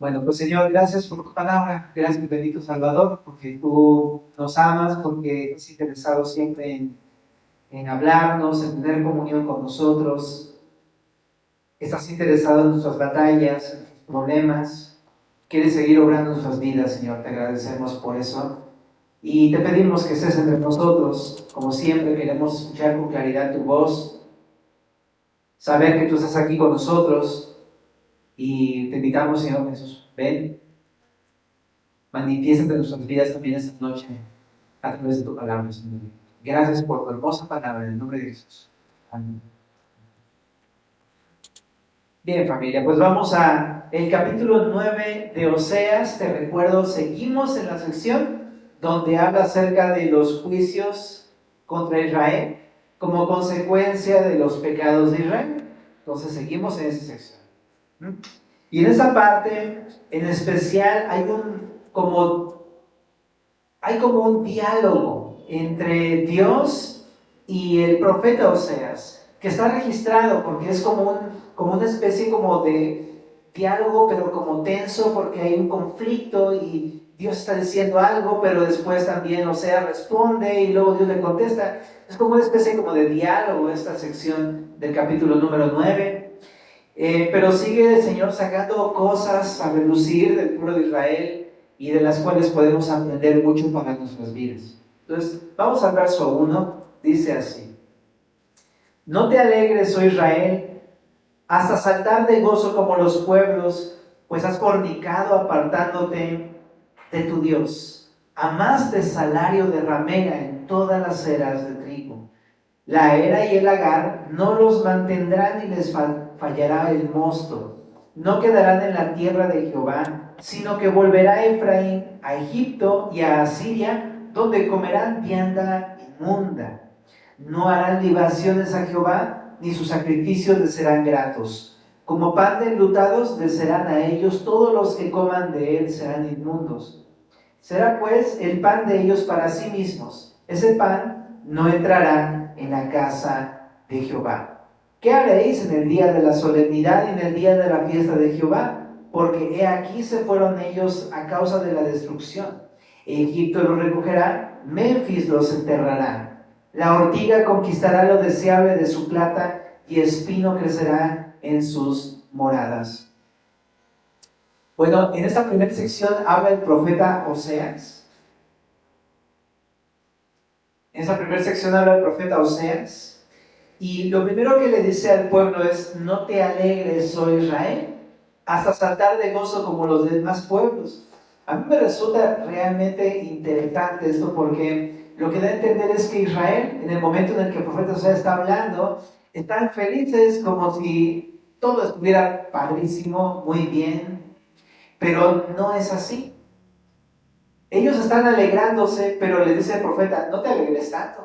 Bueno, pues Señor, gracias por tu palabra, gracias bendito Salvador, porque tú nos amas, porque estás interesado siempre en hablarnos, en tener comunión con nosotros, estás interesado en nuestras batallas, en nuestros problemas, quieres seguir obrando en nuestras vidas, Señor, te agradecemos por eso. Y te pedimos que estés entre nosotros, como siempre queremos escuchar con claridad tu voz, saber que tú estás aquí con nosotros y te invitamos, Señor Jesús, ven. Manifiéstate en nuestras vidas también esta noche a través de tu palabra, Señor. Gracias por tu hermosa palabra, en el nombre de Jesús. Amén. Bien, familia, pues vamos a el capítulo 9 de Oseas. Te recuerdo, seguimos en la sección donde habla acerca de los juicios contra Israel como consecuencia de los pecados de Israel. Entonces seguimos en esa sección. Y en esa parte, en especial, hay como un diálogo entre Dios y el profeta Oseas, que está registrado porque es como una especie como de diálogo, pero como tenso, porque hay un conflicto y Dios está diciendo algo, pero después también Oseas responde y luego Dios le contesta. Es como una especie como de diálogo esta sección del capítulo número 9. Pero sigue el Señor sacando cosas a relucir del pueblo de Israel y de las cuales podemos aprender mucho para nuestras vidas. Entonces, vamos al verso 1, dice así: No te alegres, oh Israel, hasta saltar de gozo como los pueblos, pues has fornicado apartándote de tu Dios. Amaste salario de ramera en todas las eras de trigo. La era y el lagar no los mantendrán y les fallará el mosto. No quedarán en la tierra de Jehová, sino que volverá Efraín a Egipto y a Asiria, donde comerán vianda inmunda. No harán libaciones a Jehová, ni sus sacrificios les serán gratos. Como pan de enlutados les serán a ellos, todos los que coman de él serán inmundos. Será pues el pan de ellos para sí mismos. Ese pan no entrará en la casa de Jehová. ¿Qué haréis en el día de la solemnidad y en el día de la fiesta de Jehová? Porque he aquí se fueron ellos a causa de la destrucción. Egipto los recogerá, Memphis los enterrará. La ortiga conquistará lo deseable de su plata y espino crecerá en sus moradas. Bueno, en esta primera sección habla el profeta Oseas. Y lo primero que le dice al pueblo es: no te alegres, oh Israel, hasta saltar de gozo como los demás pueblos. A mí me resulta realmente interesante esto, porque lo que da a entender es que Israel, en el momento en el que el profeta Oseas está hablando, están felices como si todo estuviera padrísimo, muy bien, pero no es así. Ellos están alegrándose, pero le dice el profeta: no te alegres tanto.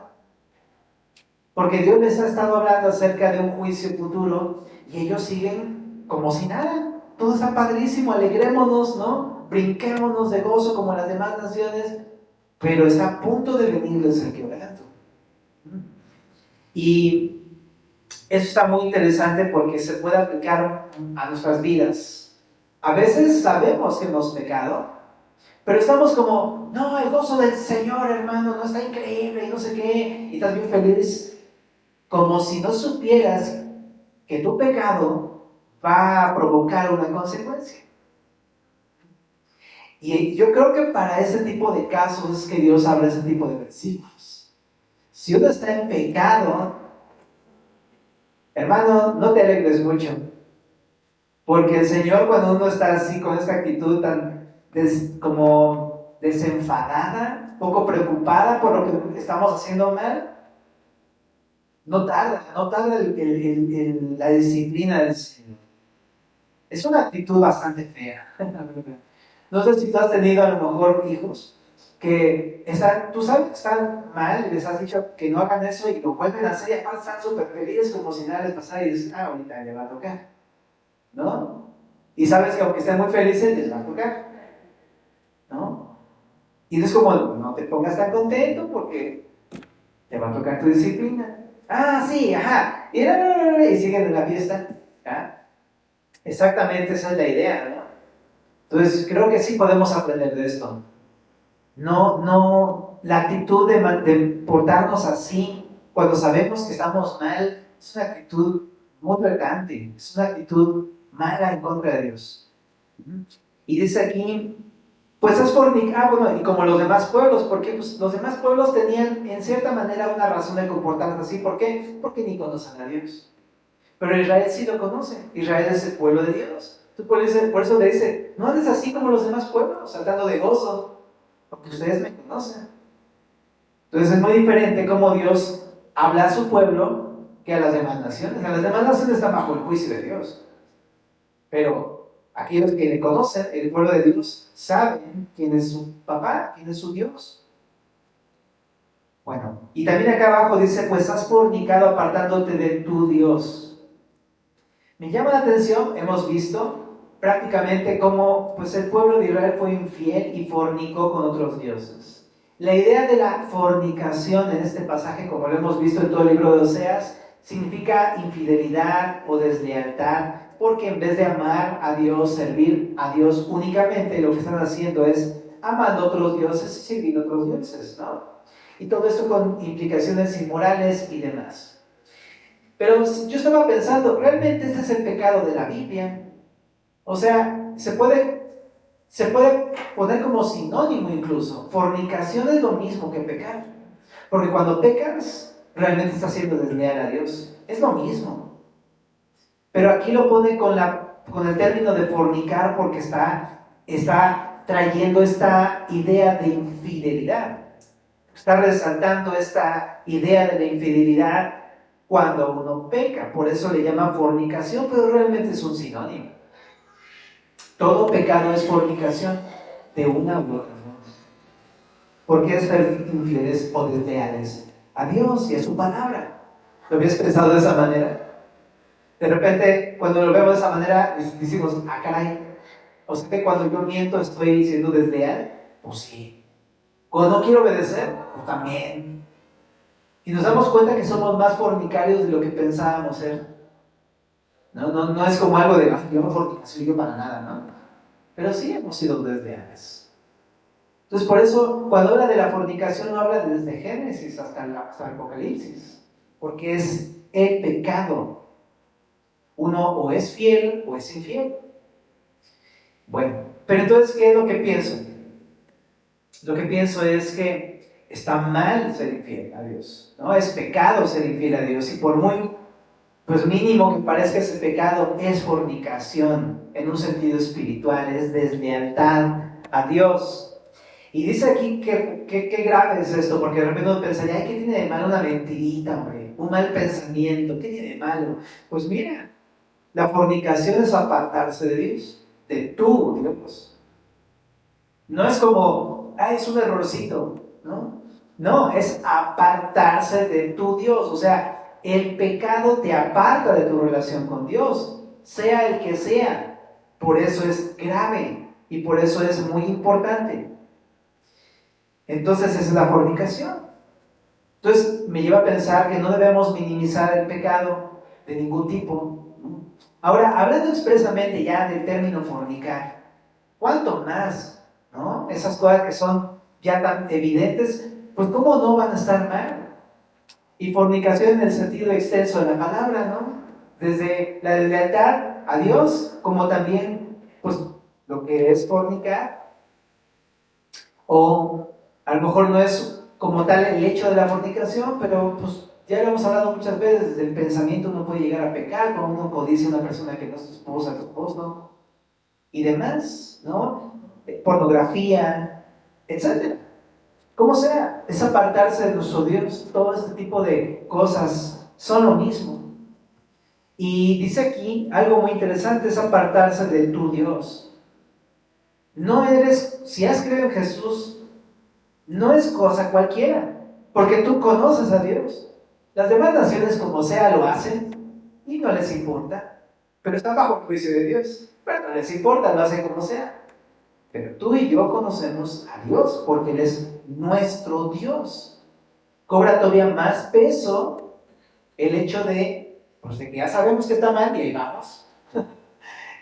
Porque Dios les ha estado hablando acerca de un juicio futuro y ellos siguen como si nada. Todo está padrísimo, alegrémonos, ¿no? Brinquémonos de gozo como las demás naciones, pero está a punto de venirles el quebranto. Y eso está muy interesante porque se puede aplicar a nuestras vidas. A veces sabemos que hemos pecado, pero estamos como: no, el gozo del Señor, hermano, no está increíble y no sé qué, y estás bien feliz. Como si no supieras que tu pecado va a provocar una consecuencia. Y yo creo que para ese tipo de casos es que Dios habla ese tipo de versículos. Si uno está en pecado, hermano, no te alegres mucho. Porque el Señor, cuando uno está así, con esta actitud tan como desenfadada, poco preocupada por lo que estamos haciendo mal, no tarda la disciplina del Señor. Es una actitud bastante fea. No sé si tú has tenido a lo mejor hijos que tú sabes que están mal y les has dicho que no hagan eso y lo vuelven a hacer y aparte están súper felices como si nada les pasara y dices: ahorita le va a tocar, ¿no? Y sabes que aunque estén muy felices les va a tocar, ¿no? Y es como: no te pongas tan contento porque te va a tocar tu disciplina. Ah, sí, ajá. Y siguen en la fiesta. ¿Ah? Exactamente esa es la idea, ¿no? Entonces, creo que sí podemos aprender de esto. No, la actitud de portarnos así cuando sabemos que estamos mal es una actitud muy retante, es una actitud mala en contra de Dios. Y dice aquí, pues has fornicado, bueno, y como los demás pueblos, porque pues, los demás pueblos tenían en cierta manera una razón de comportarse así. ¿Por qué? Porque ni conocen a Dios. Pero Israel sí lo conoce. Israel es el pueblo de Dios. Entonces, por eso le dice, no andes así como los demás pueblos, saltando de gozo, porque ustedes me conocen. Entonces es muy diferente cómo Dios habla a su pueblo que a las demás naciones. A las demás naciones están bajo el juicio de Dios. Pero aquellos que le conocen, el pueblo de Dios, saben quién es su papá, quién es su Dios. Bueno, y también acá abajo dice, pues has fornicado apartándote de tu Dios. Me llama la atención, hemos visto prácticamente cómo pues el pueblo de Israel fue infiel y fornicó con otros dioses. La idea de la fornicación en este pasaje, como lo hemos visto en todo el libro de Oseas, significa infidelidad o deslealtad, porque en vez de amar a Dios, servir a Dios únicamente, lo que están haciendo es amando a otros dioses y sirviendo a otros dioses, ¿no? Y todo esto con implicaciones inmorales y demás. Pero yo estaba pensando, ¿realmente ese es el pecado de la Biblia? O sea, se puede poner como sinónimo incluso. Fornicación es lo mismo que pecar. Porque cuando pecas, realmente estás siendo desleal a Dios. Es lo mismo. Pero aquí lo pone con el término de fornicar porque está trayendo esta idea de infidelidad. Está resaltando esta idea de la infidelidad cuando uno peca. Por eso le llaman fornicación, pero realmente es un sinónimo. Todo pecado es fornicación de una u otra forma. Porque es ser infieles o desleales a Dios y a su palabra. ¿Lo habías pensado de esa manera? De repente, cuando lo vemos de esa manera, decimos, ah, caray. O sea que cuando yo miento estoy siendo desleal. Pues sí. Cuando no quiero obedecer, pues también. Y nos damos cuenta que somos más fornicarios de lo que pensábamos ser. No es como algo de, yo no fornicación, yo para nada, ¿no? Pero sí hemos sido desleales. Entonces, por eso, cuando habla de la fornicación, no habla desde Génesis hasta el Apocalipsis, porque es el pecado. Uno o es fiel o es infiel. Bueno, pero entonces, ¿qué es lo que pienso? Lo que pienso es que está mal ser infiel a Dios, ¿no? Es pecado ser infiel a Dios, y por muy mínimo que parezca ese pecado, es fornicación en un sentido espiritual, es deslealtad a Dios. Y dice aquí que grave es esto, porque de repente uno pensaría, ay, ¿qué tiene de malo una mentirita, hombre? Un mal pensamiento, ¿qué tiene de malo? Pues mira, la fornicación es apartarse de Dios, de tu Dios. No es como, es un errorcito, ¿no? No, es apartarse de tu Dios. O sea, el pecado te aparta de tu relación con Dios, sea el que sea. Por eso es grave y por eso es muy importante. Entonces, esa es la fornicación. Entonces, me lleva a pensar que no debemos minimizar el pecado de ningún tipo. Ahora, hablando expresamente ya del término fornicar, ¿cuánto más? ¿No? Esas cosas que son ya tan evidentes, pues ¿cómo no van a estar mal? Y fornicación en el sentido extenso de la palabra, ¿no? Desde la deslealtad a Dios, como también, pues, lo que es fornicar. O a lo mejor no es como tal el hecho de la fornicación, pero pues ya lo hemos hablado muchas veces, desde el pensamiento uno puede llegar a pecar, cuando uno codicia a una persona que no es tu esposa, tu esposo, y demás, ¿no? Pornografía, etc. Como sea, es apartarse de nuestro Dios. Todo este tipo de cosas son lo mismo. Y dice aquí algo muy interesante, es apartarse de tu Dios. Si has creído en Jesús, no es cosa cualquiera, porque tú conoces a Dios. Las demás naciones, como sea, lo hacen y no les importa, pero están bajo el juicio de Dios, pero no les importa, lo hacen como sea. Pero tú y yo conocemos a Dios porque Él es nuestro Dios. Cobra todavía más peso el hecho de que ya sabemos que está mal y ahí vamos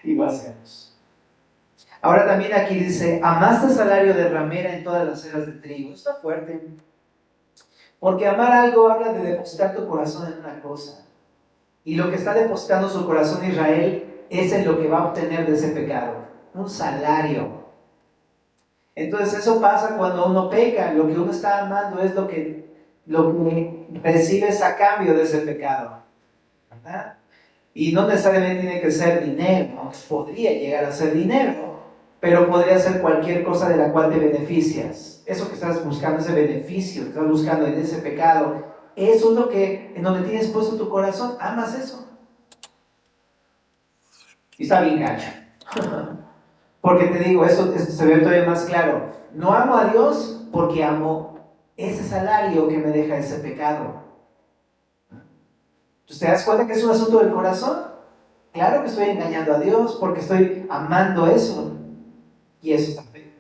y lo hacemos. Ahora también aquí dice, amaste salario de ramera en todas las eras de trigo. Está fuerte. Porque amar algo habla de depositar tu corazón en una cosa. Y lo que está depositando su corazón Israel es en lo que va a obtener de ese pecado. Un salario. Entonces eso pasa cuando uno peca. Lo que uno está amando es lo que recibes a cambio de ese pecado. ¿Verdad? Y no necesariamente tiene que ser dinero, ¿no? Podría llegar a ser dinero, pero podría ser cualquier cosa de la cual te beneficias. Eso que estás buscando, ese beneficio que estás buscando en ese pecado, eso es lo que, en donde tienes puesto tu corazón, amas eso. Y está bien gacho. Porque te digo, eso se ve todavía más claro. No amo a Dios porque amo ese salario que me deja ese pecado. Entonces, ¿te das cuenta que es un asunto del corazón? Claro que estoy engañando a Dios porque estoy amando eso. Y eso está feo.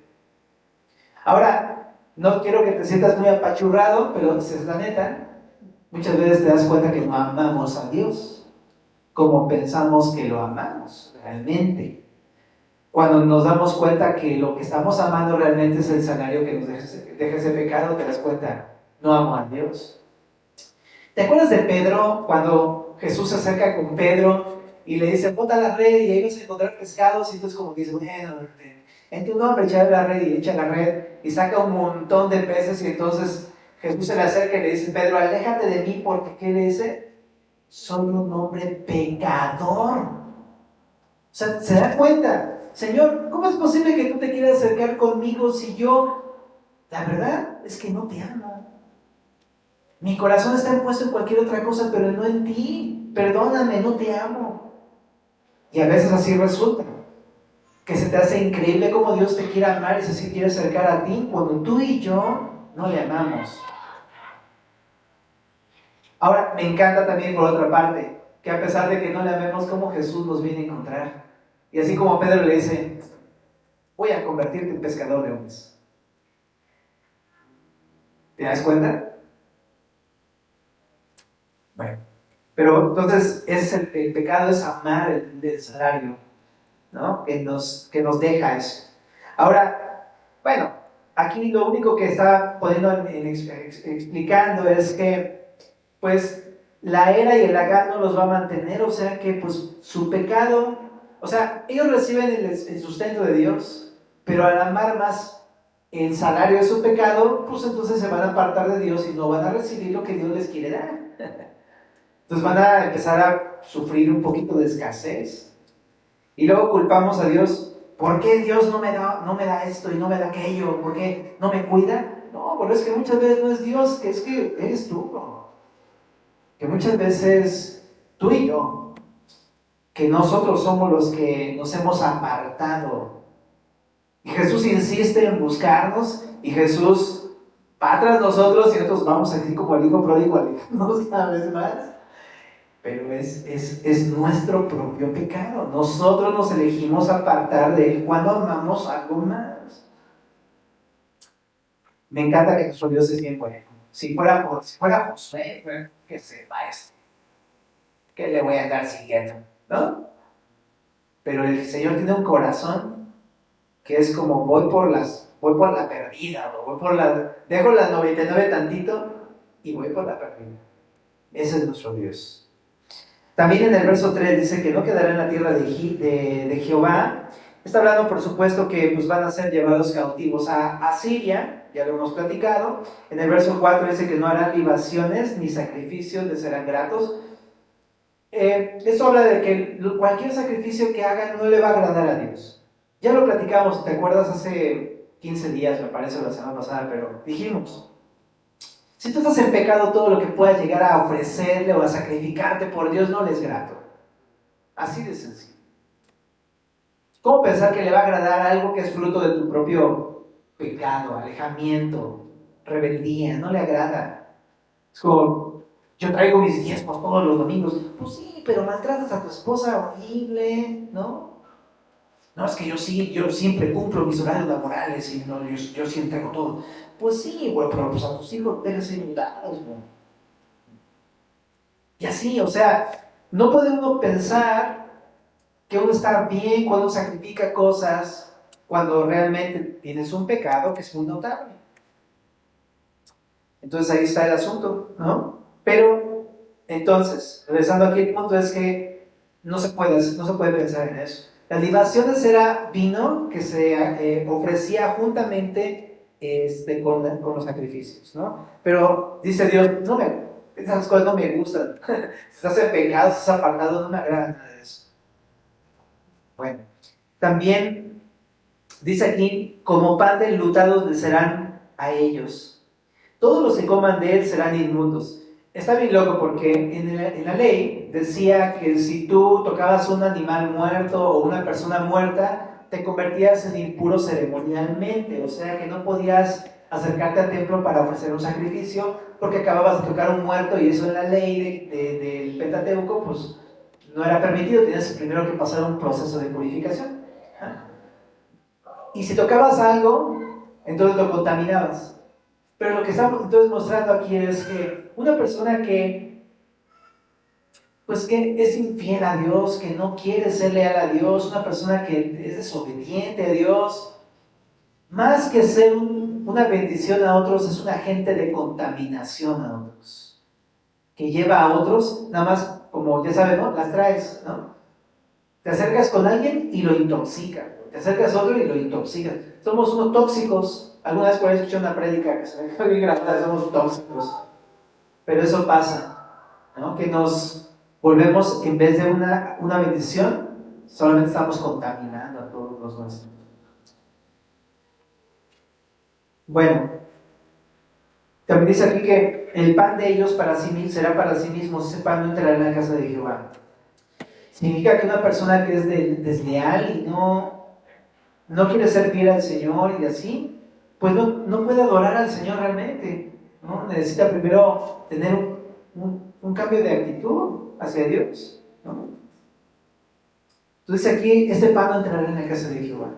Ahora, no quiero que te sientas muy apachurrado, pero si es la neta, muchas veces te das cuenta que no amamos a Dios como pensamos que lo amamos realmente. Cuando nos damos cuenta que lo que estamos amando realmente es el salario que nos deja ese pecado, te das cuenta, no amo a Dios. ¿Te acuerdas de Pedro cuando Jesús se acerca con Pedro y le dice, bota la red y ahí vas a encontrar pescados? Y entonces como que dice, bueno, en tu nombre echa la red, y echa la red y saca un montón de peces. Y entonces Jesús se le acerca y le dice, Pedro, aléjate de mí porque, ¿qué le dice? Soy un hombre pecador. O sea, ¿se da cuenta? Señor, ¿cómo es posible que tú te quieras acercar conmigo si yo, la verdad es que no te amo? Mi corazón está puesto en cualquier otra cosa, pero no en ti. Perdóname, no te amo. Y a veces así resulta. Que se te hace increíble cómo Dios te quiere amar y se quiere acercar a ti cuando tú y yo no le amamos. Ahora, me encanta también por otra parte, que a pesar de que no le amemos, cómo Jesús nos viene a encontrar. Y así como Pedro le dice, voy a convertirte en pescador de hombres. ¿Te das cuenta? Bueno, pero entonces el pecado es amar el salario, ¿no? Que nos deja eso. Ahora, bueno, aquí lo único que está poniendo explicando es que, pues, la era y el lagar no los va a mantener, o sea que, pues, su pecado, o sea, ellos reciben el sustento de Dios, pero al amar más el salario de su pecado, pues entonces se van a apartar de Dios y no van a recibir lo que Dios les quiere dar. Entonces van a empezar a sufrir un poquito de escasez. Y luego culpamos a Dios. ¿Por qué Dios no me da esto y no me da aquello? ¿Por qué no me cuida? No, pero es que muchas veces no es Dios, que es que eres tú. ¿No? Que muchas veces tú y yo, que nosotros somos los que nos hemos apartado. Y Jesús insiste en buscarnos y Jesús va tras nosotros y nosotros vamos así como el hijo pródigo alejarnos cada vez más. Pero es nuestro propio pecado. Nosotros nos elegimos apartar de Él cuando amamos algo más. Me encanta que nuestro Dios es bien bueno. Si fuera Josué, que sepa esto. ¿Qué le voy a andar siguiendo? ¿No? Pero el Señor tiene un corazón que es como voy por la perdida, dejo las 99 tantito y voy por la perdida. Ese es nuestro Dios. También en el verso 3 dice que no quedará en la tierra de Jehová. Está hablando, por supuesto, que pues, van a ser llevados cautivos a Siria, ya lo hemos platicado. En el verso 4 dice que no harán libaciones ni sacrificios, les serán gratos. Esto habla de que cualquier sacrificio que hagan no le va a agradar a Dios. Ya lo platicamos, ¿te acuerdas? Hace 15 días, me parece, la semana pasada, pero dijimos, si tú estás en pecado, todo lo que puedas llegar a ofrecerle o a sacrificarte por Dios no le es grato. Así de sencillo. ¿Cómo pensar que le va a agradar algo que es fruto de tu propio pecado, alejamiento, rebeldía? No le agrada. Es como, yo traigo mis diezmos todos los domingos. Pues sí, pero maltratas a tu esposa horrible, ¿no? No, es que yo siempre cumplo mis horarios laborales y no, yo sí entrego todo. Pues sí, güey, pero pues a tus hijos dejas inundados, güey. Y así, o sea, no puede uno pensar que uno está bien cuando sacrifica cosas cuando realmente tienes un pecado que es muy notable. Entonces ahí está el asunto, ¿no? Pero, entonces, regresando aquí, el punto es que no se puede pensar en eso. Las libaciones era vino que se ofrecía juntamente con los sacrificios, ¿no? Pero dice Dios, esas cosas no me gustan. Si estás en pecado, estás apartado, no me agrada nada de eso. Bueno, también dice aquí, como pan de enlutados les serán a ellos. Todos los que coman de él serán inmundos. Está bien loco porque en la ley decía que si tú tocabas un animal muerto o una persona muerta, te convertías en impuro ceremonialmente. O sea que no podías acercarte al templo para ofrecer un sacrificio porque acababas de tocar un muerto y eso en la ley del Pentateuco pues no era permitido. Tenías primero que pasar un proceso de purificación. Y si tocabas algo, entonces lo contaminabas. Pero lo que estamos entonces mostrando aquí es que una persona que es infiel a Dios, que no quiere ser leal a Dios, una persona que es desobediente a Dios, más que ser una bendición a otros, es un agente de contaminación a otros, que lleva a otros, nada más, como ya saben, ¿no? Las traes, ¿no? Te acercas con alguien y lo intoxica, te acercas a otro y lo intoxica. Somos unos tóxicos. Alguna vez por ahí escuché una prédica que se me quedó bien grabada, somos tóxicos. Pero eso pasa, ¿no? Que nos volvemos, en vez de una bendición, solamente estamos contaminando a todos los nuestros. Bueno, también dice aquí que el pan de ellos será para sí mismos, ese pan no entrará en la casa de Jehová. Significa que una persona que es desleal y no quiere ser fiel al Señor y así, pues no puede adorar al Señor realmente, ¿no? Necesita primero tener un cambio de actitud hacia Dios, ¿no? Entonces aquí, este pan no entrará en la casa de Jehová.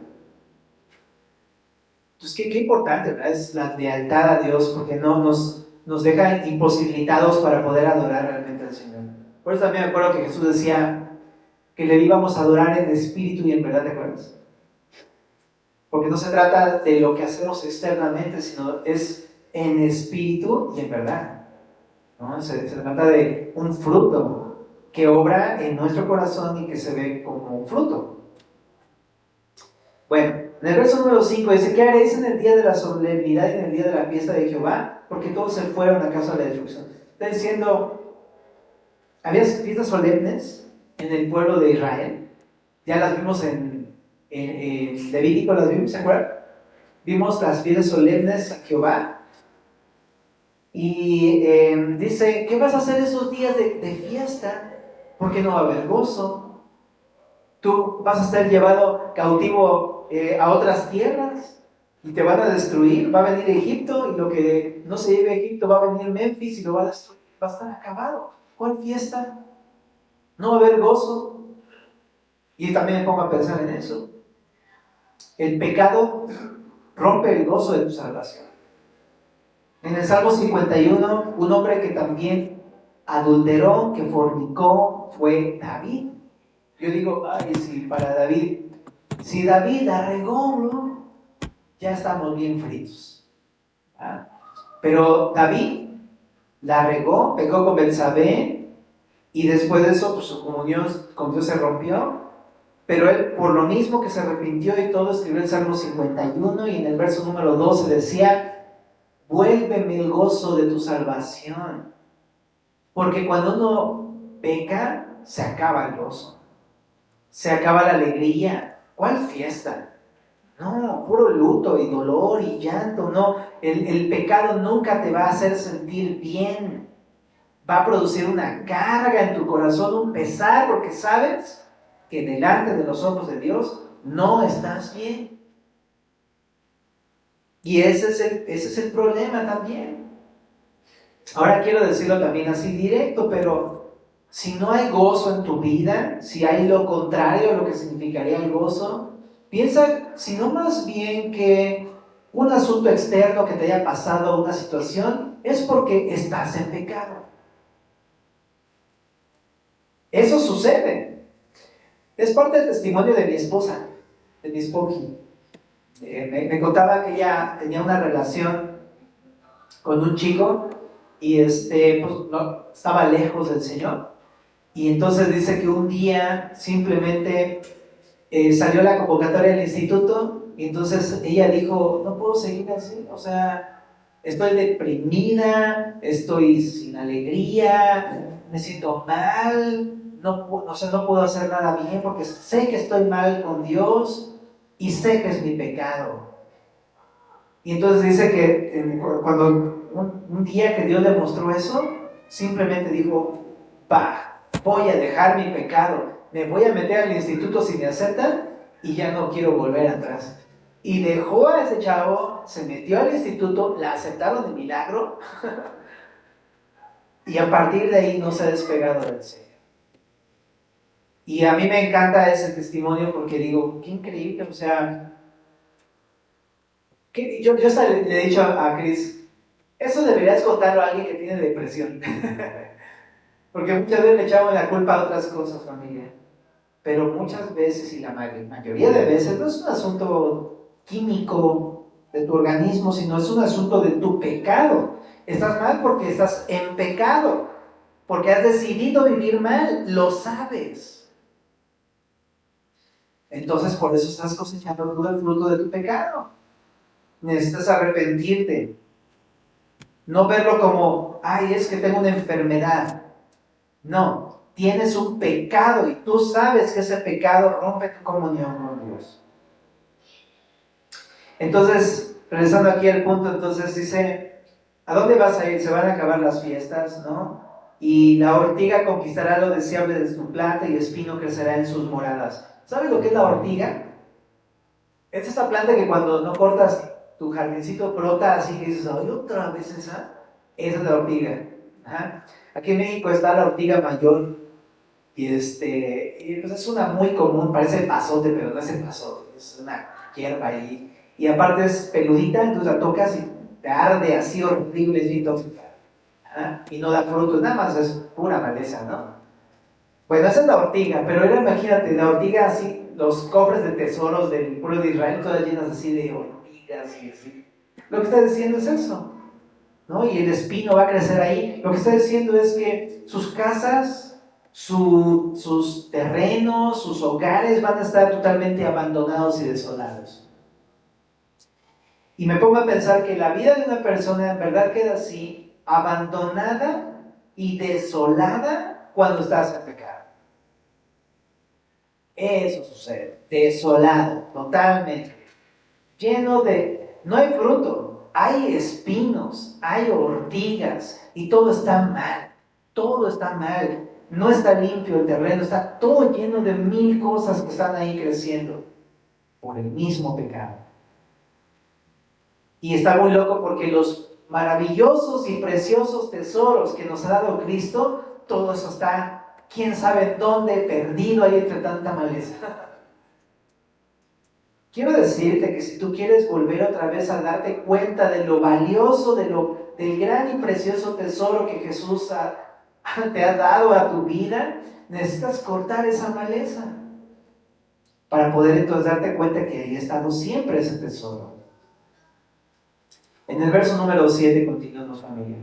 Entonces, qué importante, ¿verdad? Es la lealtad a Dios, porque no nos deja imposibilitados para poder adorar realmente al Señor. Por eso también me acuerdo que Jesús decía que le íbamos a adorar en espíritu y en verdad, ¿te acuerdas? Porque no se trata de lo que hacemos externamente, sino es en espíritu y en verdad, ¿no? Se trata de un fruto que obra en nuestro corazón y que se ve como un fruto. Bueno, en el verso número 5 dice: ¿qué haréis en el día de la solemnidad y en el día de la fiesta de Jehová? Porque todos se fueron a casa de la destrucción. Está diciendo, había fiestas solemnes en el pueblo de Israel. Ya las vimos en Levítico, las vimos, ¿se acuerdan? Vimos las fiestas solemnes a Jehová. Y dice, ¿qué vas a hacer esos días de fiesta? Porque no va a haber gozo. Tú vas a ser llevado cautivo a otras tierras y te van a destruir. Va a venir Egipto y lo que no se lleve a Egipto va a venir Memphis y lo va a destruir. Va a estar acabado. ¿Cuál fiesta? No va a haber gozo. Y también me pongo a pensar en eso. El pecado rompe el gozo de tu salvación. En el Salmo 51, un hombre que también adulteró, que fornicó, fue David. Yo digo, ay, sí, para David, si David la regó, ¿no? Ya estamos bien fritos. ¿Ah? Pero David la regó, pecó con Betsabé, y después de eso, pues su comunión con Dios se rompió. Pero él, por lo mismo que se arrepintió y todo, escribió el Salmo 51 y en el verso número 12 decía: vuélveme el gozo de tu salvación. Porque cuando uno peca, se acaba el gozo, se acaba la alegría. ¿Cuál fiesta? No, puro luto y dolor y llanto. No, el pecado nunca te va a hacer sentir bien. Va a producir una carga en tu corazón, un pesar, porque sabes que delante de los ojos de Dios no estás bien. Y ese es el problema también. Ahora quiero decirlo también así directo, pero si no hay gozo en tu vida, si hay lo contrario a lo que significaría el gozo, piensa, sino más bien que un asunto externo que te haya pasado, una situación, es porque estás en pecado. Eso sucede. Es parte del testimonio de mi esposa, de mi esposa. Me contaba que ella tenía una relación con un chico y pues, no, estaba lejos del Señor. Y entonces dice que un día simplemente salió la convocatoria del instituto y entonces ella dijo, no puedo seguir así, o sea, estoy deprimida, estoy sin alegría, me siento mal, o sea, no puedo hacer nada bien porque sé que estoy mal con Dios y sé que es mi pecado. Y entonces dice que cuando un día que Dios le mostró eso, simplemente dijo, voy a dejar mi pecado, me voy a meter al instituto si me aceptan y ya no quiero volver atrás. Y dejó a ese chavo, se metió al instituto, la aceptaron de milagro y a partir de ahí no se ha despegado del Señor. Y a mí me encanta ese testimonio porque digo, qué increíble, o sea, yo le he dicho a Chris, eso deberías contarlo a alguien que tiene depresión. Porque muchas veces le echamos la culpa a otras cosas, familia. Pero muchas veces, y la mayoría de veces, no es un asunto químico de tu organismo, sino es un asunto de tu pecado. Estás mal porque estás en pecado, porque has decidido vivir mal, lo sabes. Entonces, por eso estás cosechando todo el fruto de tu pecado. Necesitas arrepentirte. No verlo como, ay, es que tengo una enfermedad. No, tienes un pecado y tú sabes que ese pecado rompe tu comunión con Dios. Entonces, regresando aquí al punto, entonces dice, ¿a dónde vas a ir? Se van a acabar las fiestas, ¿no? Y la ortiga conquistará lo deseable de su planta y el espino crecerá en sus moradas. ¿Sabes lo que es la ortiga? Es esta planta que cuando no cortas tu jardincito brota así que dices, ay, otra vez esa. Esa es la ortiga. Ajá. Aquí en México está la ortiga mayor. Y pues es una muy común, parece pasote, pero no es el pasote, es una hierba ahí. Y aparte es peludita, entonces la tocas y te arde así horrible, y tóxica. ¿Ah? Y no da frutos, nada más es pura maleza, ¿no? Bueno, esa es la ortiga, pero ahora imagínate, la ortiga así, los cofres de tesoros del pueblo de Israel, todas llenas así de ortigas y así. Lo que está diciendo es eso, ¿no? Y el espino va a crecer ahí. Lo que está diciendo es que sus casas, sus terrenos, sus hogares van a estar totalmente abandonados y desolados. Y me pongo a pensar que la vida de una persona en verdad queda así, abandonada y desolada cuando estás en pecado. Eso sucede, desolado, totalmente, lleno de, no hay fruto, hay espinos, hay ortigas y todo está mal, todo está mal. No está limpio el terreno, está todo lleno de mil cosas que están ahí creciendo por el mismo pecado. Y está muy loco porque los maravillosos y preciosos tesoros que nos ha dado Cristo, todo eso está, quién sabe dónde, perdido ahí entre tanta maleza. Quiero decirte que si tú quieres volver otra vez a darte cuenta de lo valioso, del gran y precioso tesoro que Jesús te ha dado a tu vida, necesitas cortar esa maleza para poder entonces darte cuenta que ahí ha estado siempre ese tesoro. En el verso número 7 continuamos, familia.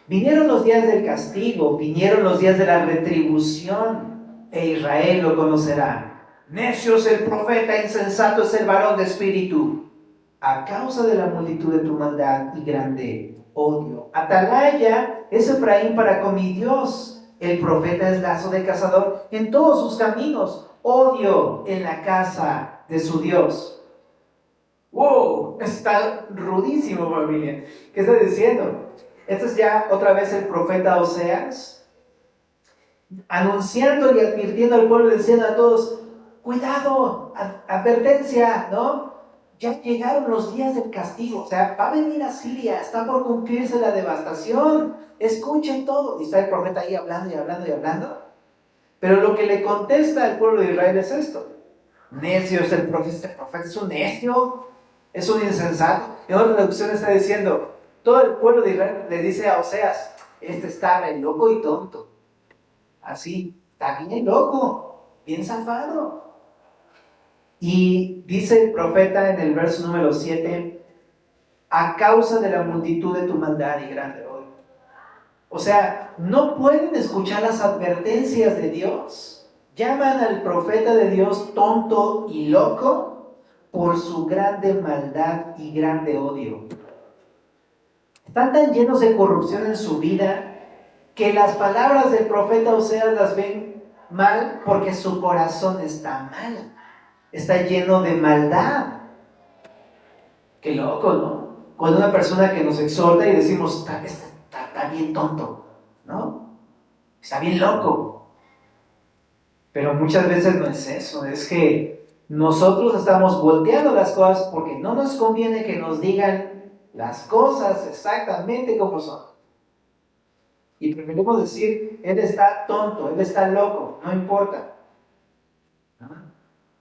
Vinieron los días del castigo, vinieron los días de la retribución, e Israel lo conocerá. Necio es el profeta, insensato es el varón de espíritu, a causa de la multitud de tu maldad y grande odio. Atalaya es Efraín para con mi Dios, el profeta es lazo de cazador en todos sus caminos, odio en la casa de su Dios. ¡Wow! Está rudísimo, familia. ¿Qué está diciendo? Esto es ya otra vez el profeta Oseas, anunciando y advirtiendo al pueblo, diciendo a todos, cuidado, advertencia, ¿no? Ya llegaron los días del castigo, o sea, va a venir Asiria, está por cumplirse la devastación, escuchen todo. Y está el profeta ahí hablando y hablando y hablando. Pero lo que le contesta al pueblo de Israel es esto: necio es el profeta, este profeta es un necio, es un insensato. En otra traducción está diciendo, todo el pueblo de Israel le dice a Oseas, este está bien loco y tonto. Así, está bien loco, bien zafado. Y dice el profeta en el verso número 7, a causa de la multitud de tu maldad y grande odio. O sea, no pueden escuchar las advertencias de Dios. Llaman al profeta de Dios tonto y loco por su grande maldad y grande odio. Están tan llenos de corrupción en su vida que las palabras del profeta Oseas las ven mal porque su corazón está mal. Está lleno de maldad. Qué loco, ¿no? Cuando una persona que nos exhorta y decimos, está bien tonto, ¿no? Está bien loco. Pero muchas veces no es eso, es que nosotros estamos volteando las cosas porque no nos conviene que nos digan las cosas exactamente como son. Y preferimos decir, él está tonto, él está loco, no importa.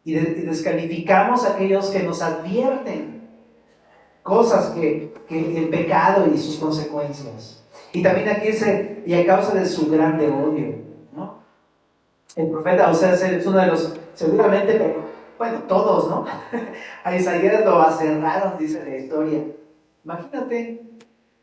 Y descalificamos a aquellos que nos advierten cosas que el pecado y sus consecuencias. Y también aquí dice, y a causa de su grande odio, ¿no? El profeta Oseas es uno de los, seguramente, pero, bueno, todos, ¿no? A Isaías lo aserraron, dice la historia. Imagínate,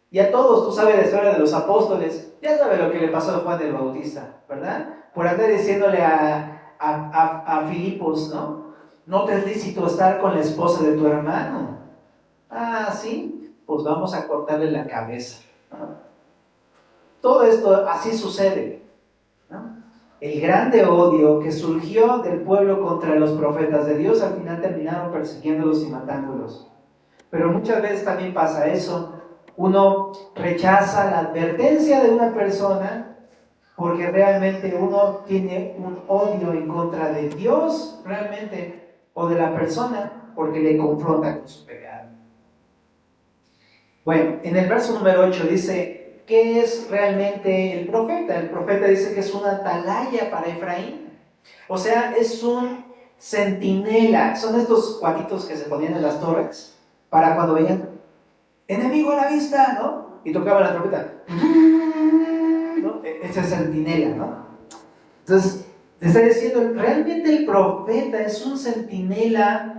y a todos, tú sabes la historia de los apóstoles, ya sabes lo que le pasó a Juan el Bautista, ¿verdad? Por andar diciéndole a Filipos, ¿no? No te es lícito estar con la esposa de tu hermano. Ah, sí, pues vamos a cortarle la cabeza, ¿no? Todo esto así sucede, ¿no? El grande odio que surgió del pueblo contra los profetas de Dios, al final terminaron persiguiéndolos y matándolos. Pero muchas veces también pasa eso. Uno rechaza la advertencia de una persona porque realmente uno tiene un odio en contra de Dios realmente, o de la persona, porque le confronta con su pecado. Bueno, en el verso número 8 dice, ¿qué es realmente el profeta? El profeta dice que es una atalaya para Efraín. O sea, es un centinela. Son estos cuatitos que se ponían en las torres para cuando veían enemigo a la vista, ¿no? Y tocaba la trompeta, ¿no? Ese es centinela, ¿no? Entonces, te está diciendo, realmente el profeta es un centinela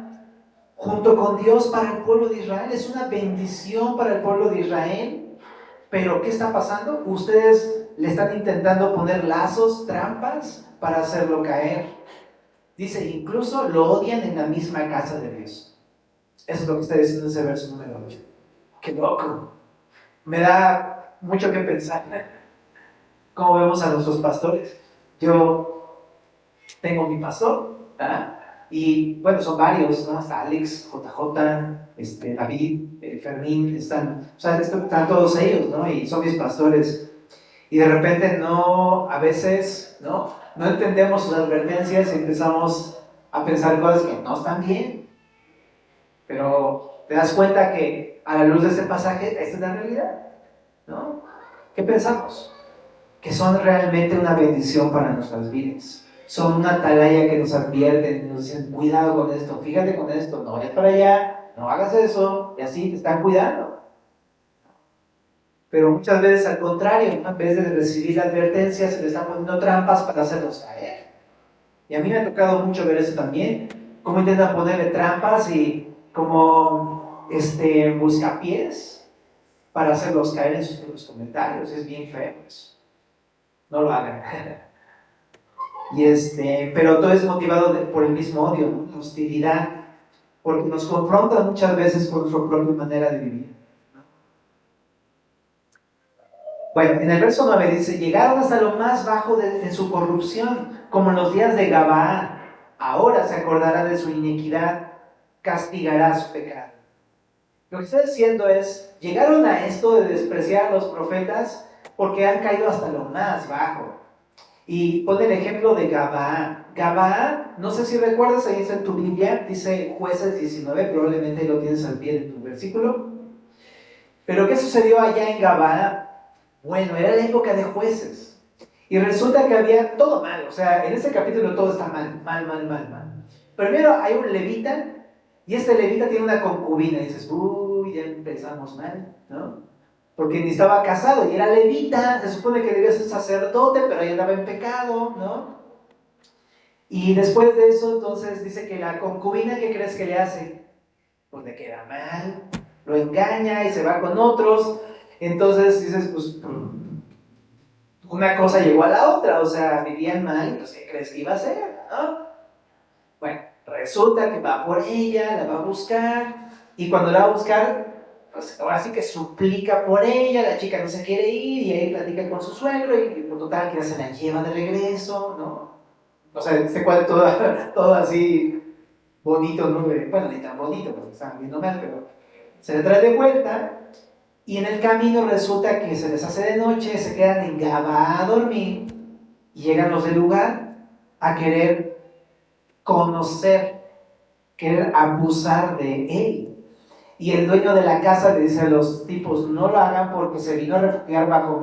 junto con Dios para el pueblo de Israel, es una bendición para el pueblo de Israel. Pero, ¿qué está pasando? Ustedes le están intentando poner lazos, trampas, para hacerlo caer. Dice, incluso lo odian en la misma casa de Dios. Eso es lo que está diciendo ese verso número 8. ¡Qué loco! Me da mucho que pensar. ¿Cómo vemos a nuestros pastores? Yo tengo mi pastor, ¿verdad? Y bueno, son varios, ¿no? Hasta Alex, JJ, David, Fermín, están todos ellos, ¿no? Y son mis pastores. Y de repente a veces, ¿no? No entendemos sus advertencias y empezamos a pensar cosas que no están bien. Pero te das cuenta que a la luz de este pasaje, esta es la realidad, ¿no? ¿Qué pensamos? Que son realmente una bendición para nuestras vidas. Son una atalaya que nos advierten, nos dicen, cuidado con esto, fíjate con esto, no vayas para allá, no hagas eso, y así te están cuidando. Pero muchas veces al contrario, en vez de recibir la advertencia, se les están poniendo trampas para hacerlos caer. Y a mí me ha tocado mucho ver eso también, cómo intentan ponerle trampas y como buscapiés para hacerlos caer en sus propios comentarios. Es bien feo eso. No lo hagan. Pero todo es motivado por el mismo odio, ¿no? La hostilidad, porque nos confronta muchas veces con nuestra propia manera de vivir, ¿no? Bueno, en el verso 9 dice, llegaron hasta lo más bajo en su corrupción, como en los días de Gabaa. Ahora se acordará de su iniquidad, castigará su pecado. Lo que está diciendo es, llegaron a esto de despreciar a los profetas porque han caído hasta lo más bajo. Y pone el ejemplo de Gabaa. Gabaa, no sé si recuerdas, ahí está en tu Biblia, dice Jueces 19, probablemente lo tienes al pie de tu versículo. Pero ¿qué sucedió allá en Gabaa? Bueno, era la época de jueces. Y resulta que había todo mal, o sea, en este capítulo todo está mal. Primero hay un levita, y este levita tiene una concubina, y dices, uy, ya empezamos mal, ¿no? Porque ni estaba casado y era levita, se supone que debía ser sacerdote, pero ahí andaba en pecado, ¿no? Y después de eso, entonces dice que la concubina, ¿qué crees que le hace? Pues le queda mal, lo engaña y se va con otros. Entonces dices, pues una cosa llegó a la otra, o sea, vivían mal, pues ¿qué crees que iba a hacer? ¿No? Bueno, resulta que va por ella, la va a buscar, y cuando la va a buscar, pues ahora sí que suplica por ella, la chica no se quiere ir, y ahí platica con su suegro, y por total que ya se la lleva de regreso, ¿no? O sea, este cuadro todo así bonito, ¿no? Bueno, ni tan bonito, porque están viendo mal, pero se le trae de vuelta, y en el camino resulta que se les hace de noche, se quedan en Gabá a dormir, y llegan los del lugar a querer conocer, querer abusar de él. Y el dueño de la casa le dice a los tipos, no lo hagan porque se vino a refugiar bajo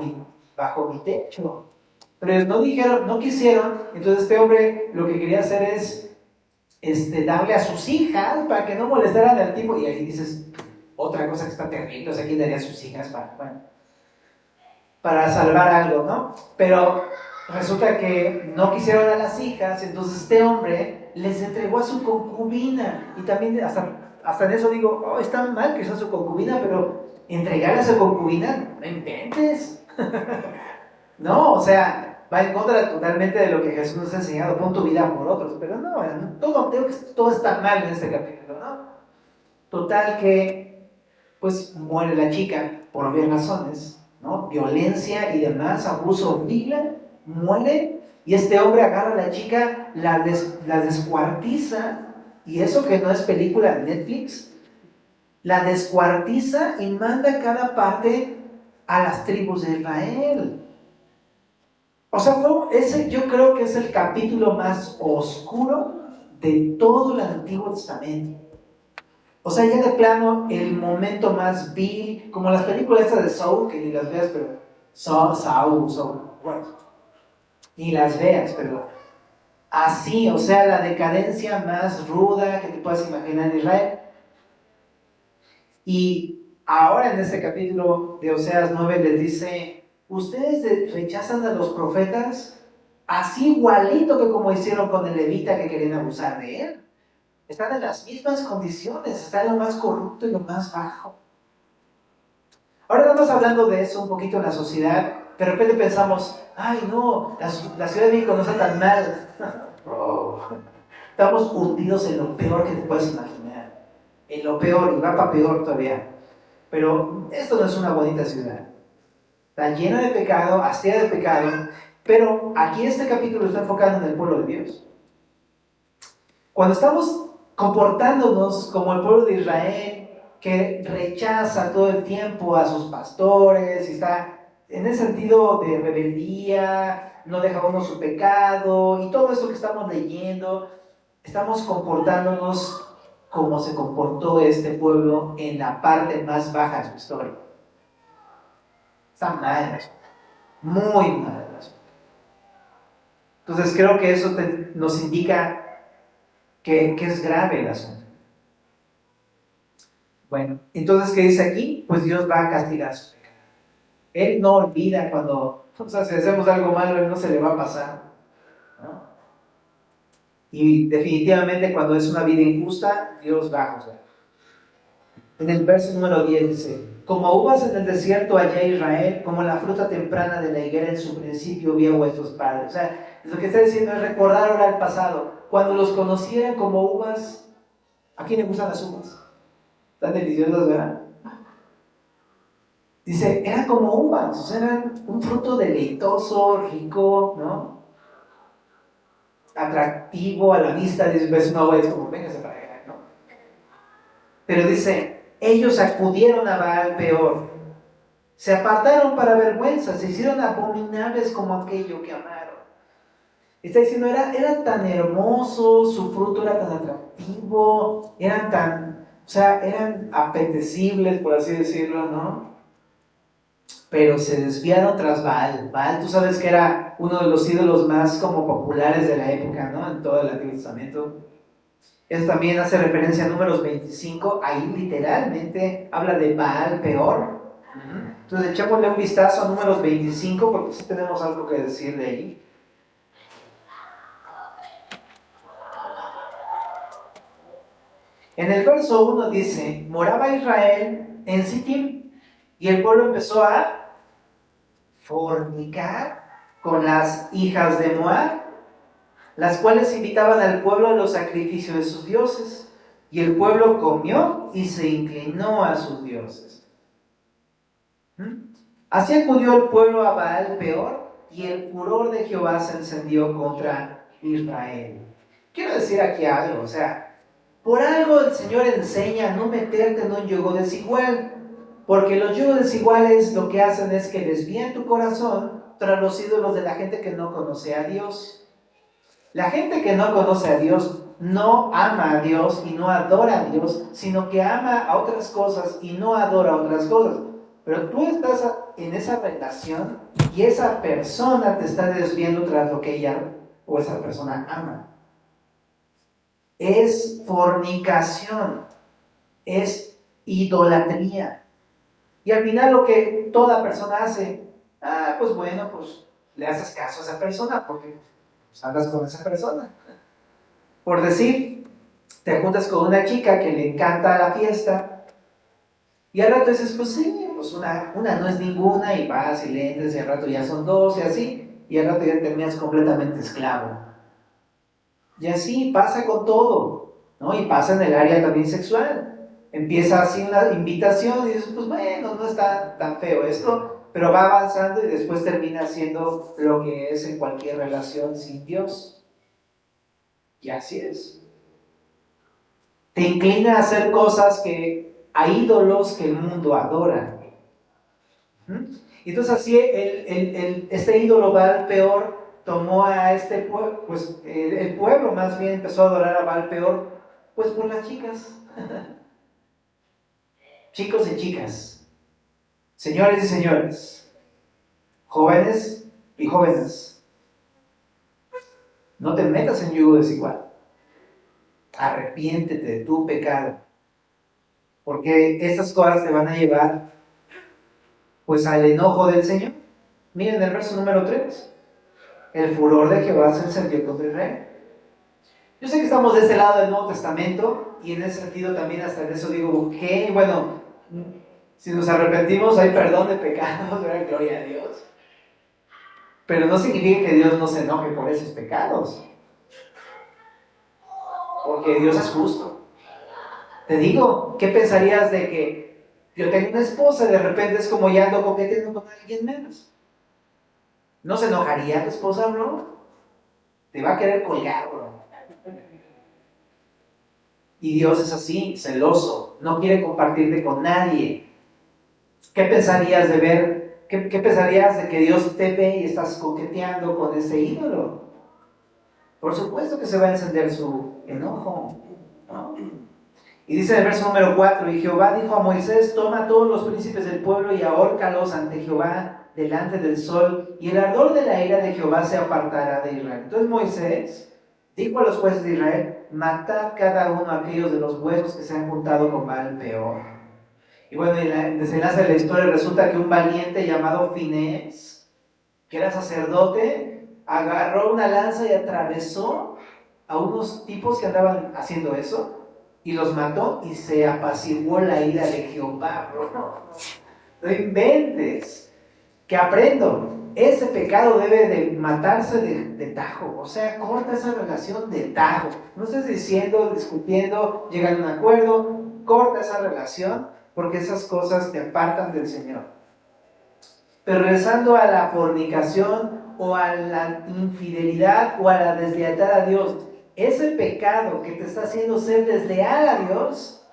mi techo. Pero ellos no dijeron, no quisieron, entonces este hombre lo que quería hacer es darle a sus hijas para que no molestaran al tipo. Y ahí dices, otra cosa que está terrible, o sea, ¿quién daría a sus hijas para salvar algo, ¿no? Pero resulta que no quisieron a las hijas, entonces este hombre les entregó a su concubina. Y también hasta en eso digo, oh, está mal que sea su concubina, pero entregarle a su concubina, no inventes. No, o sea, va en contra totalmente de lo que Jesús nos ha enseñado, pon tu vida por otros, pero no, todo está mal en este capítulo, ¿no? Total que, pues, muere la chica, por obvias razones, ¿no? Violencia y demás, abuso horrible, muere, y este hombre agarra a la chica, la descuartiza, y eso que no es película de Netflix, la descuartiza y manda cada parte a las tribus de Israel. O sea, ese yo creo que es el capítulo más oscuro de todo el Antiguo Testamento. O sea, ya de plano, el momento más vil, como las películas estas de Saul, que ni las veas, pero Saul, bueno, ni las veas, pero así, o sea, la decadencia más ruda que te puedas imaginar en Israel. Y ahora en este capítulo de Oseas 9 les dice, ustedes rechazan a los profetas así igualito que como hicieron con el levita que querían abusar de él. Están en las mismas condiciones, están en lo más corrupto y lo más bajo. Ahora estamos hablando de eso un poquito en la sociedad, de repente pensamos, ay no, la Ciudad de México no está tan mal. Bro, estamos hundidos en lo peor que te puedes imaginar. En lo peor, y va para peor todavía. Pero esto no es una bonita ciudad. Está llena de pecado, hastia de pecado, pero aquí este capítulo está enfocado en el pueblo de Dios. Cuando estamos comportándonos como el pueblo de Israel, que rechaza todo el tiempo a sus pastores, y está en el sentido de rebeldía, no deja uno su pecado, y todo esto que estamos leyendo, estamos comportándonos como se comportó este pueblo en la parte más baja de su historia. Está mal, muy mal. Entonces creo que eso nos indica que es grave el asunto. Bueno, entonces, ¿qué dice aquí? Pues Dios va a castigar su pecado. Él no olvida cuando, o sea, si hacemos algo malo, Él no se le va a pasar, ¿no? Y definitivamente cuando es una vida injusta, Dios va a juzgar. En el verso número 10 dice, como uvas en el desierto hallé a Israel, como la fruta temprana de la higuera en su principio vi a vuestros padres. O sea, lo que está diciendo es recordar ahora el pasado. Cuando los conocieran como uvas, ¿a quién le gustan las uvas? Tan deliciosas, ¿verdad? Dice, eran como uvas, o sea, eran un fruto deleitoso, rico, ¿no? Atractivo a la vista. Dice, ves una uva y es como, véngase para acá, ¿no? Pero dice, ellos acudieron a Baal peor, se apartaron para vergüenza, se hicieron abominables como aquello que amaron. Está diciendo, era tan hermoso, su fruto era tan atractivo, eran apetecibles, por así decirlo, ¿no? Pero se desviaron tras Baal. Baal, tú sabes que era uno de los ídolos más como populares de la época, ¿no? En todo el Antiguo Testamento. Eso también hace referencia a Números 25, ahí literalmente habla de Baal peor. Entonces echémosle un vistazo a Números 25 porque sí tenemos algo que decir de ahí. En el verso 1 dice, moraba Israel en Sittim, y el pueblo empezó a fornicar con las hijas de Moab, las cuales invitaban al pueblo a los sacrificios de sus dioses. Y el pueblo comió y se inclinó a sus dioses. Así acudió el pueblo a Baal Peor, y el furor de Jehová se encendió contra Israel. Quiero decir aquí algo, o sea, por algo el Señor enseña a no meterte en un yugo desigual, porque los yugos desiguales lo que hacen es que desvían tu corazón tras los ídolos de la gente que no conoce a Dios. La gente que no conoce a Dios no ama a Dios y no adora a Dios, sino que ama a otras cosas y no adora a otras cosas. Pero tú estás en esa relación y esa persona te está desviando tras lo que ella o esa persona ama. Es fornicación, es idolatría. Y al final lo que toda persona hace, pues bueno, pues le haces caso a esa persona porque pues, andas con esa persona. Por decir, te juntas con una chica que le encanta la fiesta y al rato dices, pues sí, pues una no es ninguna y vas y le entras y al rato ya son dos y así, y al rato ya terminas completamente esclavo. Y así pasa con todo, ¿no? Y pasa en el área también sexual. Empieza así una invitación y dices, pues bueno, no está tan feo esto, pero va avanzando y después termina siendo lo que es en cualquier relación sin Dios. Y así es. Te inclina a hacer cosas a ídolos que el mundo adora. Y entonces así este ídolo Baal Peor tomó a este pueblo, pues el pueblo más bien empezó a adorar a Baal Peor, pues por las chicas. Chicos y chicas, señores y señores, jóvenes y jóvenes, no te metas en yugo desigual. Arrepiéntete de tu pecado, porque estas cosas te van a llevar pues al enojo del Señor. Miren el verso número 3. El furor de Jehová se encendió contra Israel. Yo sé que estamos de este lado del Nuevo Testamento y en ese sentido también hasta en eso digo que, bueno, si nos arrepentimos hay perdón de pecados, ¿verdad? Gloria a Dios. Pero no significa que Dios no se enoje por esos pecados. Porque Dios es justo. Te digo, ¿qué pensarías de que yo tengo una esposa y de repente es como ya ando coqueteando con alguien menos? ¿No se enojaría tu esposa, bro? Te va a querer colgar, bro. Y Dios es así, celoso, no quiere compartirte con nadie. ¿Qué pensarías de ver? ¿Qué pensarías de que Dios te ve y estás coqueteando con ese ídolo? Por supuesto que se va a encender su enojo, ¿no? Y dice en el verso número 4, y Jehová dijo a Moisés, toma a todos los príncipes del pueblo y ahórcalos ante Jehová delante del sol, y el ardor de la ira de Jehová se apartará de Israel. Entonces Moisés dijo a los jueces de Israel, matad cada uno a aquellos de los huesos que se han juntado con Baal Peor. Y bueno, en el desenlace de la historia resulta que un valiente llamado Finés, que era sacerdote, agarró una lanza y atravesó a unos tipos que andaban haciendo eso, y los mató y se apaciguó la ira de Jehová. No inventes. Que aprendo, ese pecado debe de matarse de tajo, o sea, corta esa relación de tajo. No estés diciendo, discutiendo, llegando a un acuerdo, corta esa relación porque esas cosas te apartan del Señor. Pero regresando a la fornicación o a la infidelidad o a la deslealtad a Dios, ese pecado que te está haciendo ser desleal a Dios,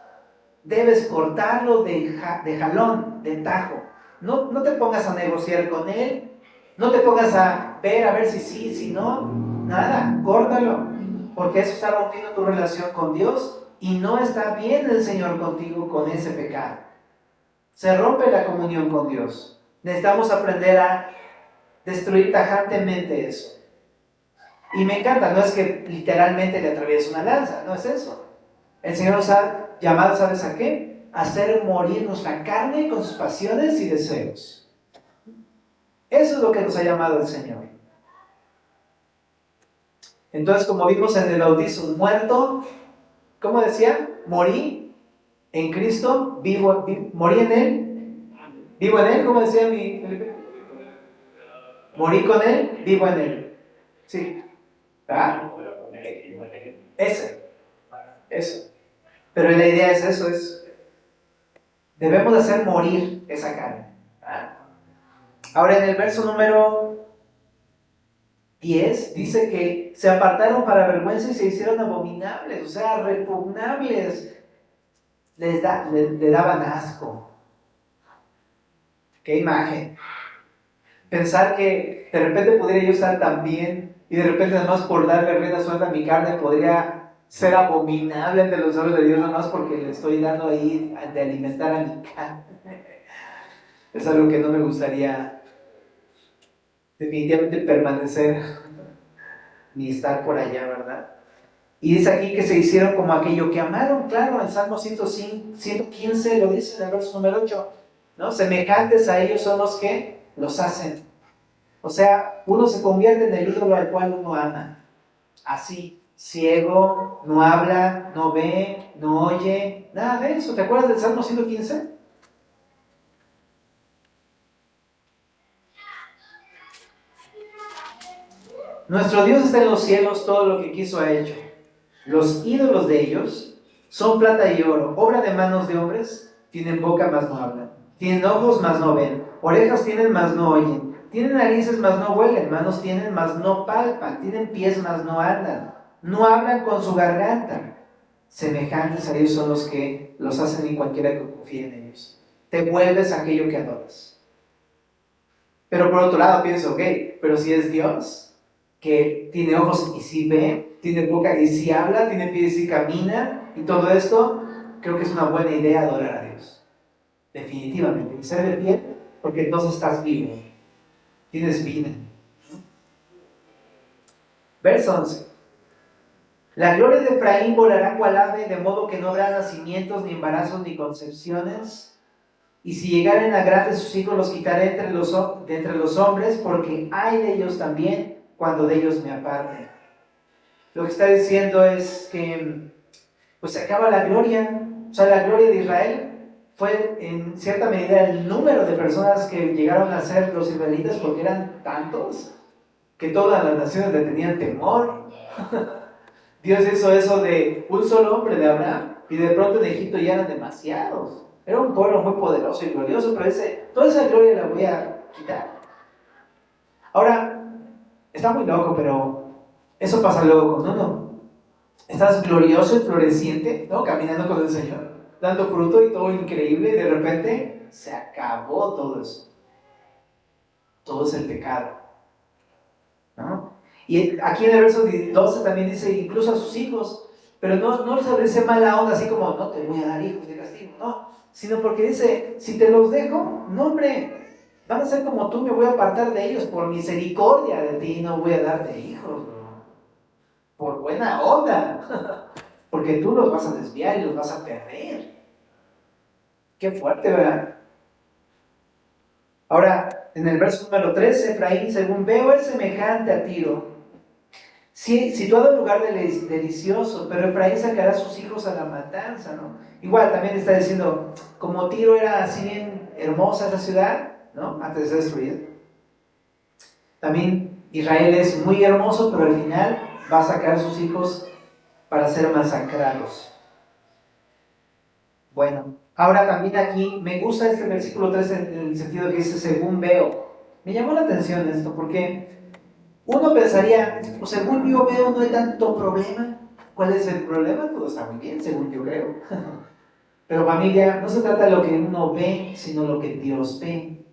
debes cortarlo de jalón, de tajo. No te pongas a negociar con Él, no te pongas a ver si sí, si no, nada, córtalo, porque eso está rompiendo tu relación con Dios y no está bien el Señor contigo con ese pecado. Se rompe la comunión con Dios. Necesitamos aprender a destruir tajantemente eso. Y me encanta, no es que literalmente le atraviese una lanza, no es eso. El Señor nos ha llamado, ¿sabes a qué? Hacer morir nuestra carne con sus pasiones y deseos. Eso es lo que nos ha llamado el Señor. Entonces, como vimos en el bautizo, un muerto, ¿cómo decía? morí en Cristo, morí en Él, vivo en Él, como decía mi Felipe. Morí con Él, vivo en Él. Sí. ¿Ah? Eso. Pero la idea es eso, debemos de hacer morir esa carne. ¿Ah? Ahora en el verso número 10 dice que se apartaron para vergüenza y se hicieron abominables, o sea, repugnables. Le daban asco. Qué imagen. Pensar que de repente pudiera yo estar tan bien y de repente nada más por darle rienda suelta a mi carne podría ser abominable ante los ojos de Dios nada más porque le estoy dando ahí de alimentar a mi carne. Es algo que no me gustaría definitivamente permanecer ni estar por allá, ¿verdad? Y dice aquí que se hicieron como aquello que amaron, claro, en Salmo 115 lo dice en el verso número 8, ¿no? Semejantes a ellos son los que los hacen. O sea, uno se convierte en el ídolo al cual uno ama. Así, ciego, no habla, no ve, no oye, nada de eso. ¿Te acuerdas del Salmo 115? Nuestro Dios está en los cielos, todo lo que quiso ha hecho. Los ídolos de ellos son plata y oro, obra de manos de hombres, tienen boca mas no hablan, tienen ojos mas no ven, orejas tienen mas no oyen, tienen narices mas no huelen, manos tienen mas no palpan, tienen pies mas no andan, no hablan con su garganta. Semejantes a ellos son los que los hacen y cualquiera que confíe en ellos. Te vuelves aquello que adoras. Pero por otro lado pienso, ok, pero si es Dios, que tiene ojos y sí ve, tiene boca y sí habla, tiene pies y sí camina, y todo esto, creo que es una buena idea adorar a Dios. Definitivamente. Y ser de pie, porque entonces estás vivo. Tienes vida. Verso 11. La gloria de Efraín volará cual ave, de modo que no habrá nacimientos, ni embarazos, ni concepciones. Y si llegaren a grandes sus hijos, los quitaré de entre los hombres, porque hay de ellos también, cuando de ellos me aparte. Lo que está diciendo es que pues se acaba la gloria. O sea, la gloria de Israel fue en cierta medida el número de personas que llegaron a ser los israelitas, porque eran tantos que todas las naciones le tenían temor. Dios hizo eso de un solo hombre, de Abraham, y de pronto en Egipto ya eran demasiados. Era un pueblo muy poderoso y glorioso, pero toda esa gloria la voy a quitar. Ahora, está muy loco, pero eso pasa luego con uno. Estás glorioso y floreciente, ¿no? Caminando con el Señor, dando fruto y todo increíble, y de repente se acabó todo eso. Todo es el pecado, ¿no? Y aquí en el verso 12 también dice, incluso a sus hijos, pero no les ofrece mala onda, así como, no te voy a dar hijos de castigo, no, sino porque dice, si te los dejo, no hombre, van a ser como tú, me voy a apartar de ellos, por misericordia de ti, no voy a darte hijos, bro. Por buena onda, porque tú los vas a desviar y los vas a perder. Qué fuerte, ¿verdad? Ahora, en el verso número 13, Efraín, según veo, es semejante a Tiro, situado en lugar delicioso, pero Efraín sacará a sus hijos a la matanza, ¿no? Igual también está diciendo, como Tiro era así bien hermosa esa ciudad, ¿no? Antes de ser destruida. También Israel es muy hermoso, pero al final va a sacar a sus hijos para ser masacrados. Bueno, ahora también aquí me gusta este versículo 3 en el sentido que dice, según veo. Me llamó la atención esto, porque uno pensaría, pues según yo veo no hay tanto problema. ¿Cuál es el problema? Todo está muy bien, según yo creo. Pero familia, no se trata de lo que uno ve, sino lo que Dios ve.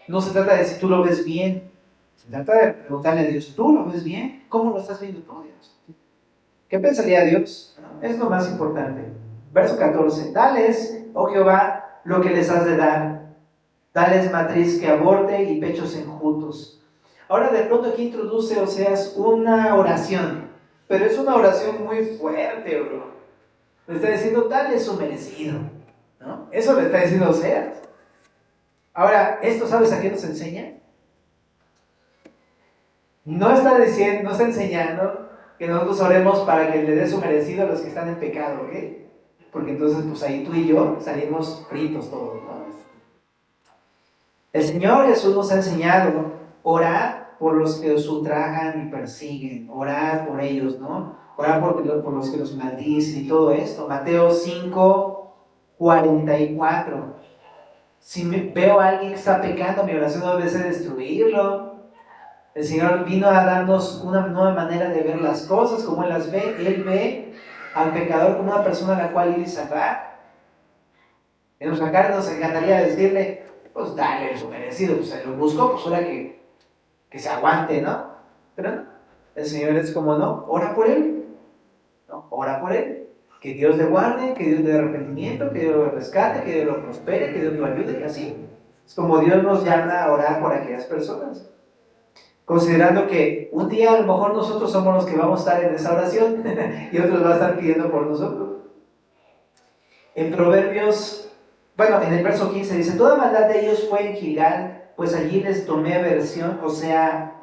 No se trata de si tú lo ves bien. Se trata de preguntarle a Dios, ¿tú lo ves bien? ¿Cómo lo estás viendo tú, Dios? ¿Qué pensaría Dios? Es lo más importante. Verso 14. Dales, oh Jehová, lo que les has de dar. Dales matriz que aborte y pechos enjutos. Ahora de pronto aquí introduce Oseas una oración, pero es una oración muy fuerte, bro. Le está diciendo, dale su merecido, ¿no? Eso le está diciendo Oseas. Ahora, ¿esto sabes a qué nos enseña? No está diciendo, no está enseñando que nosotros oremos para que le dé su merecido a los que están en pecado, ¿ok? Porque entonces, pues ahí tú y yo salimos fritos todos, ¿no? El Señor Jesús nos ha enseñado orar por los que os ultrajan y persiguen, orar por ellos, ¿no? Orar por los que los maldicen y todo esto. Mateo 5:44. Si veo a alguien que está pecando, mi oración no debe ser destruirlo. El Señor vino a darnos una nueva manera de ver las cosas, como Él las ve. Él ve al pecador como una persona a la cual ir y salvar. En nuestra carne nos encantaría decirle, pues dale su merecido, pues se lo busco, pues ahora que se aguante, ¿no? Pero no, el Señor es como, no, ora por Él, ¿no? Ora por Él, que Dios le guarde, que Dios le dé arrepentimiento, que Dios lo rescate, que Dios lo prospere, que Dios lo ayude, y así. Es como Dios nos llama a orar por aquellas personas. Considerando que un día a lo mejor nosotros somos los que vamos a estar en esa oración y otros van a estar pidiendo por nosotros. En Proverbios, en el verso 15 dice, toda maldad de ellos fue en Gilgal, pues allí les tomé aversión, o sea,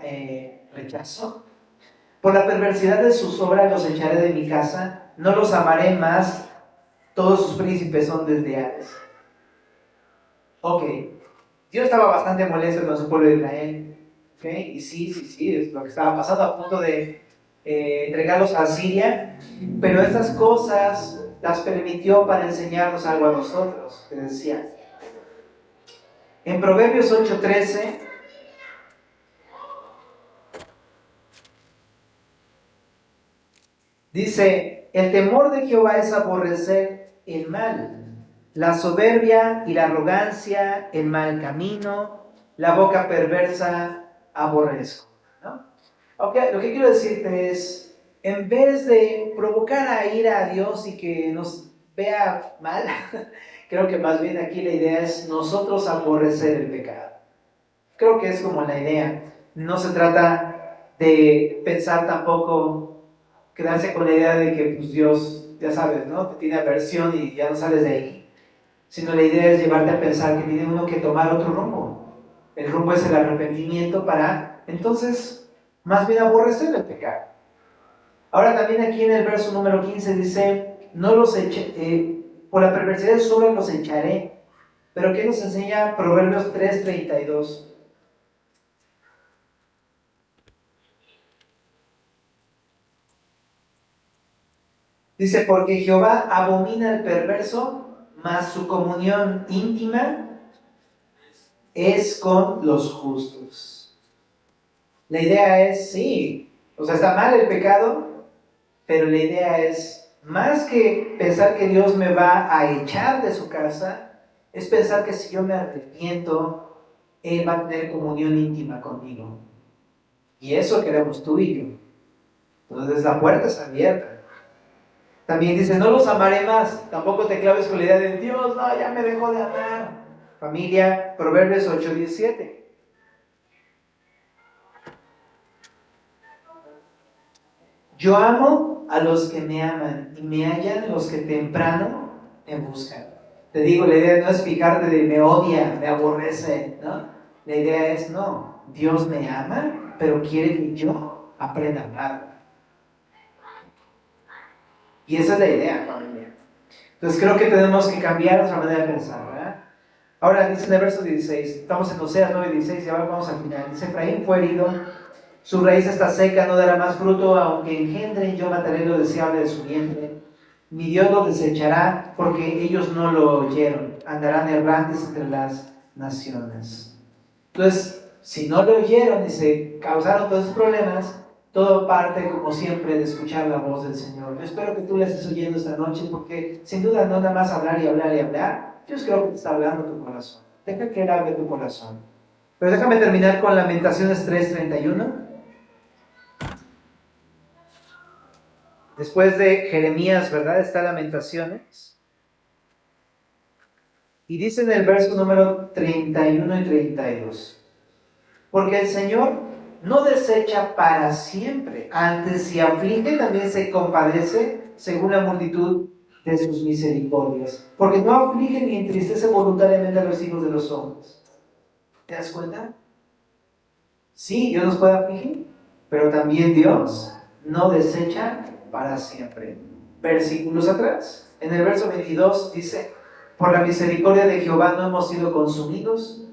rechazo. Por la perversidad de sus obras los echaré de mi casa, no los amaré más, todos sus príncipes son desleales. Ok, Dios estaba bastante molesto con su pueblo de Israel. Okay. Y sí, es lo que estaba pasando, a punto de entregarlos a Siria, pero estas cosas las permitió para enseñarnos algo a nosotros, que decía. En Proverbios 8:13 dice, el temor de Jehová es aborrecer el mal, la soberbia y la arrogancia, el mal camino, la boca perversa aborrezco, ¿no? Okay, lo que quiero decirte es, en vez de provocar a ira a Dios y que nos vea mal, creo que más bien aquí la idea es nosotros aborrecer el pecado. Creo que es como la idea. No se trata de pensar tampoco, quedarse con la idea de que pues, Dios, ya sabes, ¿no? Te tiene aversión y ya no sales de ahí. Sino la idea es llevarte a pensar que tiene uno que tomar otro rumbo. El rumbo es el arrepentimiento para, entonces, más bien aborrecer el pecado. Ahora también aquí en el verso número 15 dice, no los por la perversidad de sus obras los echaré. Pero ¿qué nos enseña Proverbios 3:32? Dice, porque Jehová abomina al perverso, mas su comunión íntima es con los justos. La idea es, sí, o sea, está mal el pecado, pero la idea es, más que pensar que Dios me va a echar de su casa, es pensar que si yo me arrepiento, Él va a tener comunión íntima conmigo. Y eso queremos tú y yo. Entonces la puerta está abierta. También dice, no los amaré más. Tampoco te claves con la idea de Dios, no, ya me dejó de amar. Familia, Proverbios 8:17. Yo amo a los que me aman y me hallan los que temprano me buscan. Te digo, la idea no es fijarte de me odia, me aborrece, ¿no? La idea es, no, Dios me ama, pero quiere que yo aprenda a amar. Y esa es la idea, familia. Entonces creo que tenemos que cambiar nuestra manera de pensar, ¿verdad? Ahora dice en el verso 16, estamos en Oseas 9:16 y ahora vamos al final. Dice, Efraín fue herido, su raíz está seca, no dará más fruto, aunque engendren, yo mataré lo deseable de su vientre. Mi Dios los desechará porque ellos no lo oyeron, andarán errantes entre las naciones. Entonces, si no lo oyeron y se causaron todos esos problemas, todo parte, como siempre, de escuchar la voz del Señor. Yo espero que tú la estés oyendo esta noche, porque sin duda no nada más hablar y hablar y hablar. Dios creo que te está hablando tu corazón. Deja que Él hable tu corazón. Pero déjame terminar con Lamentaciones 3:31. Después de Jeremías, ¿verdad? Está Lamentaciones. Y dice en el verso número 31 y 32. Porque el Señor no desecha para siempre, antes si aflige también se compadece según la multitud de sus misericordias, porque no aflige ni entristece voluntariamente a los hijos de los hombres. ¿Te das cuenta? Sí, Dios nos puede afligir, pero también Dios no desecha para siempre. Versículos atrás, en el verso 22 dice: por la misericordia de Jehová no hemos sido consumidos,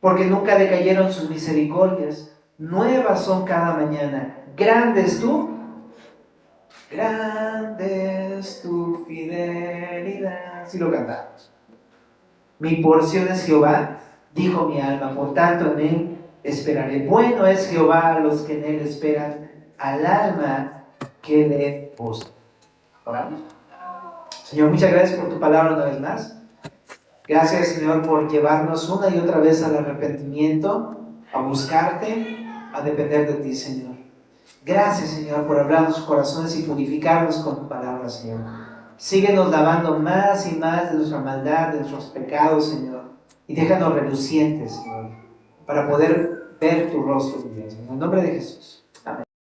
porque nunca decayeron sus misericordias. Nuevas son cada mañana. Grande es tu fidelidad. Si lo cantamos. Mi porción es Jehová, dijo mi alma, por tanto en él esperaré. Bueno es Jehová a los que en él esperan, al alma que le busca. Oramos. Señor, muchas gracias por tu palabra una vez más. Gracias, Señor, por llevarnos una y otra vez al arrepentimiento, a buscarte, a depender de ti, Señor. Gracias, Señor, por hablar a nuestros corazones y purificarnos con tu palabra, Señor. Síguenos lavando más y más de nuestra maldad, de nuestros pecados, Señor. Y déjanos relucientes, Señor, para poder ver tu rostro, Dios. En el nombre de Jesús.